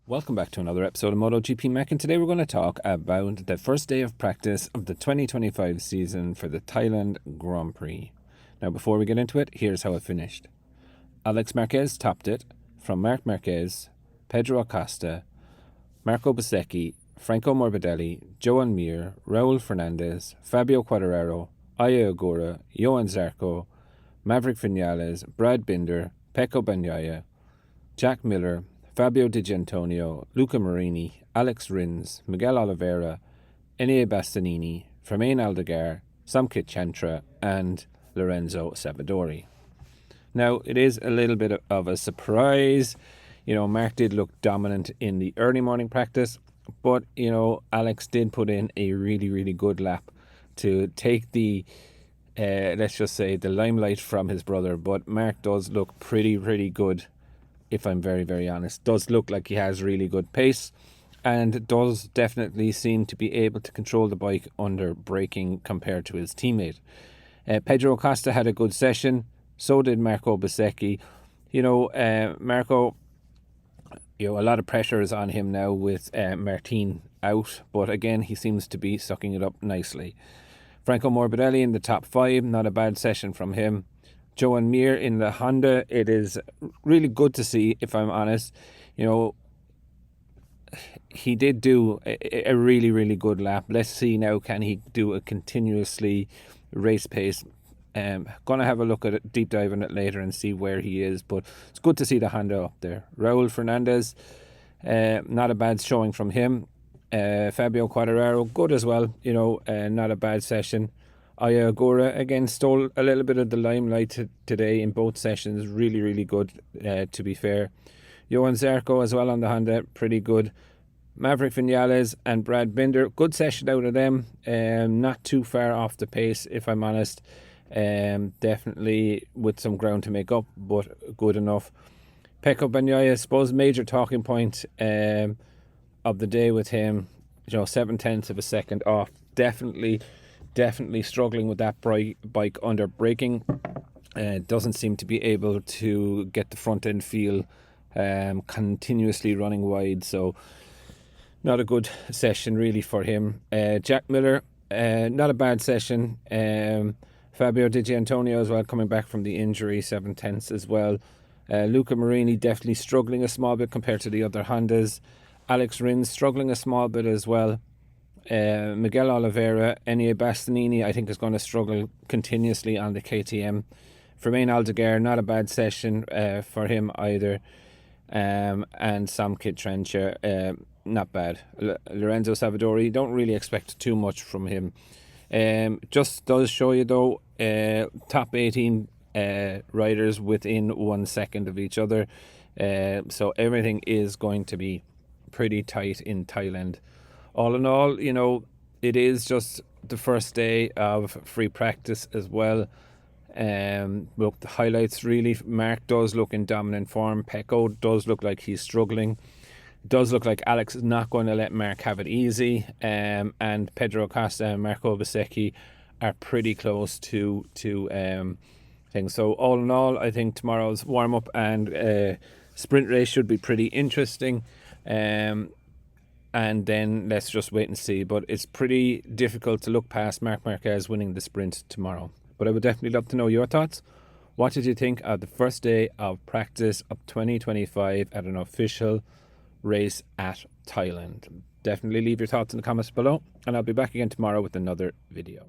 Welcome back to another episode of MotoGP Mac, and today we're going to talk about the first day of practice of the 2025 season for the Thailand Grand Prix. Now, before we get into it, here's how it finished. Alex Marquez topped it from Marc Marquez, Pedro Acosta, Marco Bezzecchi, Franco Morbidelli, Joan Mir, Raul Fernandez, Fabio Quartararo, Aya Agura, Johan Zarco, Maverick Vinales, Brad Binder, Pecco Bagnaia, Jack Miller, Fabio Di Gianantonio, Luca Marini, Alex Rins, Miguel Oliveira, Enea Bastianini, Fermin Aldegar, Samkit Chantra, and Lorenzo Savadori. Now, it is a little bit of a surprise. Mark did look dominant in the early morning practice, but, Alex did put in a really, really good lap to take the, let's just say, the limelight from his brother. But Mark does look pretty good, if I'm very, very honest. Does look like he has really good pace and does definitely seem to be able to control the bike under braking compared to his teammate. Pedro Acosta had a good session. So did Marco Bezzecchi. Marco, a lot of pressure is on him now with Martin out, but again, he seems to be sucking it up nicely. Franco Morbidelli in the top 5, not a bad session from him. Joan Mir in the Honda, it is really good to see, if I'm honest. He did do a really, really good lap. Let's see now, can he do a continuously race pace? Going to have a look at it, deep dive in it later and see where he is, but it's good to see the Honda up there. Raul Fernandez, not a bad showing from him. Fabio Quartararo, good as well, not a bad session. Aya Agura, again, stole a little bit of the limelight today in both sessions. Really, really good, to be fair. Johan Zarco as well on the Honda, pretty good. Maverick Vinales and Brad Binder, good session out of them. Not too far off the pace, if I'm honest. Definitely with some ground to make up, but good enough. Pecco Bagnaia, I suppose, major talking point of the day with him. 0.7 of a second off. Definitely struggling with that bike under braking. Doesn't seem to be able to get the front end feel, continuously running wide, so not a good session really for him. Jack Miller, not a bad session. Fabio Di Gianantonio as well, coming back from the injury, 0.7 as well. Luca Marini definitely struggling a small bit compared to the other Hondas. Alex Rins struggling a small bit as well. Miguel Oliveira, Enea Bastianini, I think is going to struggle continuously on the KTM. Fermin Aldegar, not a bad session for him either. And Samkit Chantra, not bad. Lorenzo Savadori, don't really expect too much from him. Just does show you though, top 18 riders within 1 second of each other. So everything is going to be pretty tight in Thailand. All in all, it is just the first day of free practice as well. Look, the highlights really, Mark does look in dominant form. Pecco does look like he's struggling. It does look like Alex is not going to let Mark have it easy. And Pedro Acosta and Marco Bezzecchi are pretty close to things. So all in all, I think tomorrow's warm-up and sprint race should be pretty interesting. And then let's just wait and see. But it's pretty difficult to look past Marc Marquez winning the sprint tomorrow. But I would definitely love to know your thoughts. What did you think of the first day of practice of 2025 at an official race at Thailand? Definitely leave your thoughts in the comments below. And I'll be back again tomorrow with another video.